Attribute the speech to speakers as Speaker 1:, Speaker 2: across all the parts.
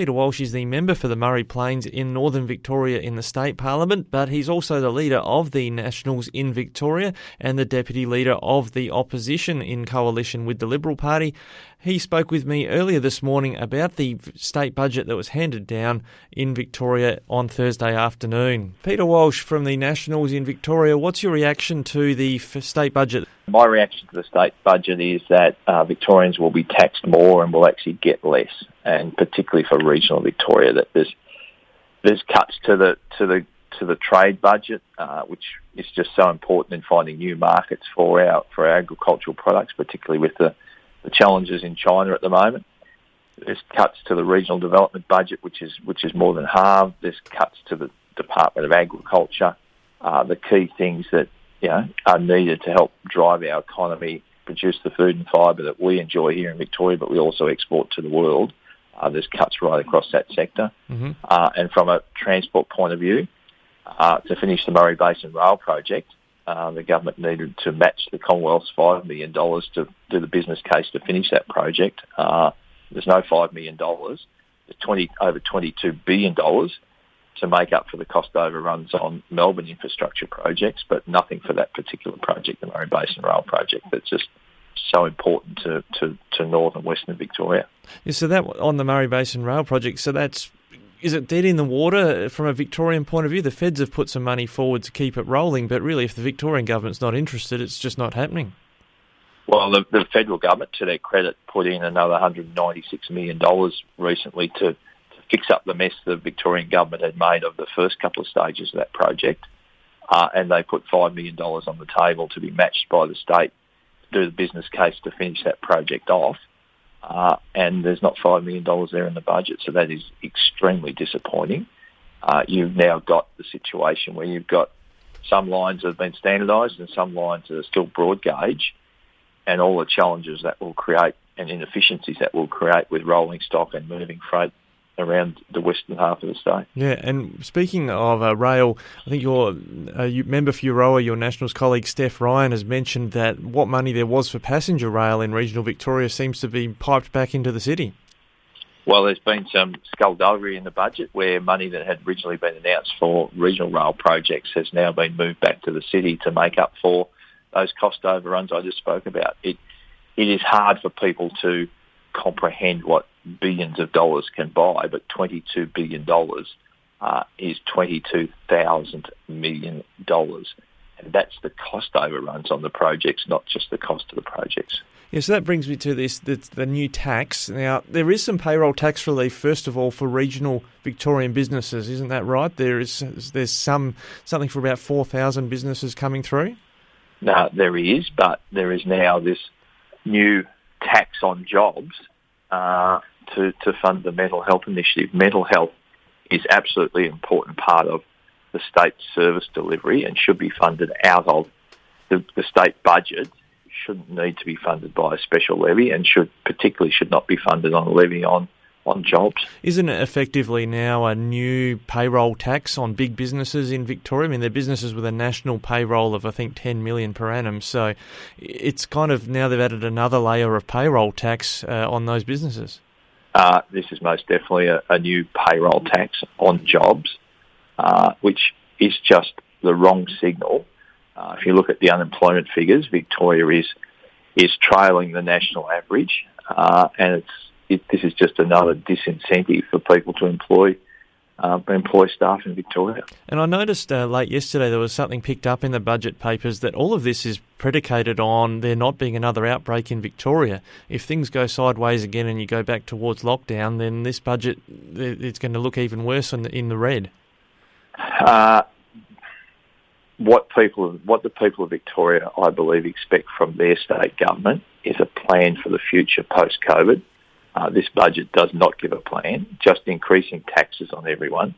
Speaker 1: Peter Walsh is the member for the Murray Plains in Northern Victoria in the State Parliament, but he's also the leader of the Nationals in Victoria and the deputy leader of the opposition in coalition with the Liberal Party. He spoke with me earlier this morning about the state budget that was handed down in Victoria on Thursday afternoon. Peter Walsh from the Nationals in Victoria, what's your reaction to the state budget?
Speaker 2: My reaction to the state budget is that Victorians will be taxed more and will actually get less, and particularly for regional Victoria, that there's cuts to the trade budget, which is just so important in finding new markets for our agricultural products, particularly with the challenges in China at the moment. There's cuts to the regional development budget, which is more than halved. There's cuts to the Department of Agriculture. The key things that are needed to help drive our economy, produce the food and fibre that we enjoy here in Victoria, but we also export to the world. There's cuts right across that sector. Mm-hmm. And from a transport point of view, to finish the Murray Basin Rail project, the government needed to match the Commonwealth's $5 million to do the business case to finish that project. There's no $5 million. There's over $22 billion to make up for the cost overruns on Melbourne infrastructure projects, but nothing for that particular project, the Murray Basin Rail project, that's just so important to North and Western Victoria.
Speaker 1: Yeah, so that on the Murray Basin Rail project, is it dead in the water from a Victorian point of view? The feds have put some money forward to keep it rolling, but really if the Victorian government's not interested, it's just not happening.
Speaker 2: Well, the federal government, to their credit, put in another $196 million recently to fix up the mess the Victorian government had made of the first couple of stages of that project. And they put $5 million on the table to be matched by the state to do the business case to finish that project off. And there's not $5 million there in the budget, so that is extremely disappointing. You've now got the situation where you've got some lines that have been standardised and some lines that are still broad gauge, and all the challenges that will create and inefficiencies that will create with rolling stock and moving freight around the western half of the state.
Speaker 1: Yeah, and speaking of rail, I think your member for Euroa, your Nationals colleague Steph Ryan, has mentioned that what money there was for passenger rail in regional Victoria seems to be piped back into the city.
Speaker 2: Well, there's been some skullduggery in the budget where money that had originally been announced for regional rail projects has now been moved back to the city to make up for those cost overruns I just spoke about. It is hard for people to comprehend what billions of dollars can buy, but $22 billion is $22,000 million. And that's the cost overruns on the projects, not just the cost of the projects.
Speaker 1: Yeah, so that brings me to the new tax. Now, there is some payroll tax relief, first of all, for regional Victorian businesses, isn't that right? There's something for about 4,000 businesses coming through?
Speaker 2: No, there is, but there is now this new tax on jobs to fund the mental health initiative. Mental health is absolutely an important part of the state service delivery and should be funded out of the state budget. Shouldn't need to be funded by a special levy, and should not be funded on a levy on jobs.
Speaker 1: Isn't it effectively now a new payroll tax on big businesses in Victoria? I mean, they're businesses with a national payroll of, I think, 10 million per annum. So it's kind of now they've added another layer of payroll tax on those businesses.
Speaker 2: This is most definitely a new payroll tax on jobs, which is just the wrong signal. If you look at the unemployment figures, Victoria is trailing the national average, and this is just another disincentive for people to employ staff in Victoria.
Speaker 1: And I noticed late yesterday there was something picked up in the budget papers that all of this is predicated on there not being another outbreak in Victoria. If things go sideways again and you go back towards lockdown, then this budget, it's going to look even worse in the red. What the people of Victoria, I believe, expect from their state government is a plan for the future post-COVID. This budget does not give a plan. Just increasing taxes on everyone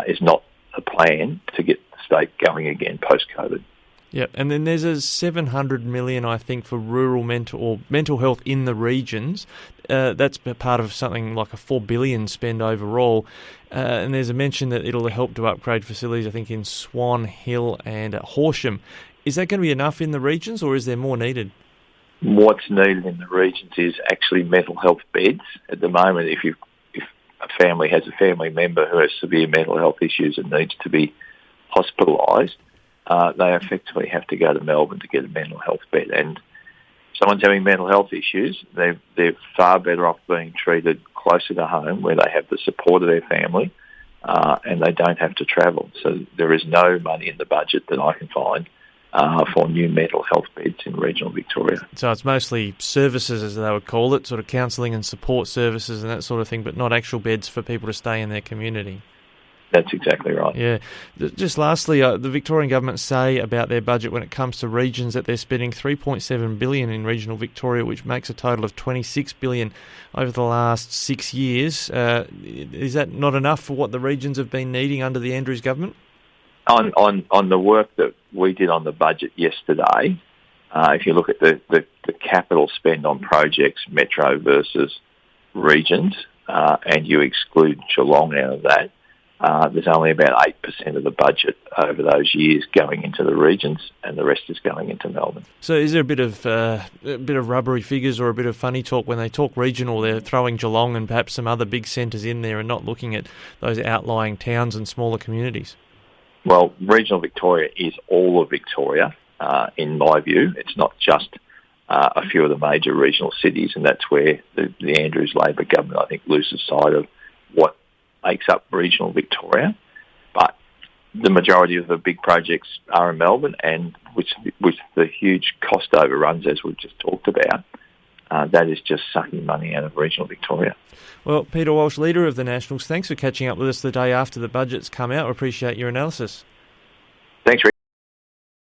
Speaker 1: is not a plan to get the state going again post-COVID. Yeah, and then there's a $700 million, I think, for rural mental health in the regions. That's part of something like a $4 billion spend overall. And there's a mention that it'll help to upgrade facilities, I think, in Swan Hill and Horsham. Is that going to be enough in the regions, or is there more needed?
Speaker 2: What's needed in the regions is actually mental health beds. At the moment, if
Speaker 1: a family has a family member who has severe mental health issues and needs to be hospitalised, they effectively have to go to Melbourne to get a mental health bed. And if someone's having mental health issues, they're far better off being treated closer to home where they have the support of their family and they don't have to travel. So there is no money in the budget that I can find for new mental health beds in regional Victoria.
Speaker 3: So it's mostly services, as they would call it, sort of counselling and support services and that sort of thing, but not actual beds for people to stay in their community.
Speaker 1: That's exactly right.
Speaker 3: Yeah. Just lastly, the Victorian government say about their budget when it comes to regions that they're spending $3.7 billion in regional Victoria, which makes a total of $26 billion over the last 6 years. Is that not enough for what the regions have been needing under the Andrews government?
Speaker 1: On the work that we did on the budget yesterday, if you look at the capital spend on projects, metro versus regions, and you exclude Geelong out of that, there's only about 8% of the budget over those years going into the regions, and the rest is going into Melbourne.
Speaker 3: So is there a bit of rubbery figures or a bit of funny talk when they talk regional? They're throwing Geelong and perhaps some other big centres in there and not looking at those outlying towns and smaller communities.
Speaker 1: Well, regional Victoria is all of Victoria, in my view. It's not just a few of the major regional cities, and that's where the Andrews Labor government, I think, loses sight of what makes up regional Victoria. But the majority of the big projects are in Melbourne, and with the huge cost overruns, as we've just talked about, that is just sucking money out of regional Victoria.
Speaker 3: Well, Peter Walsh, Leader of the Nationals, thanks for catching up with us the day after the budget's come out. We appreciate your analysis.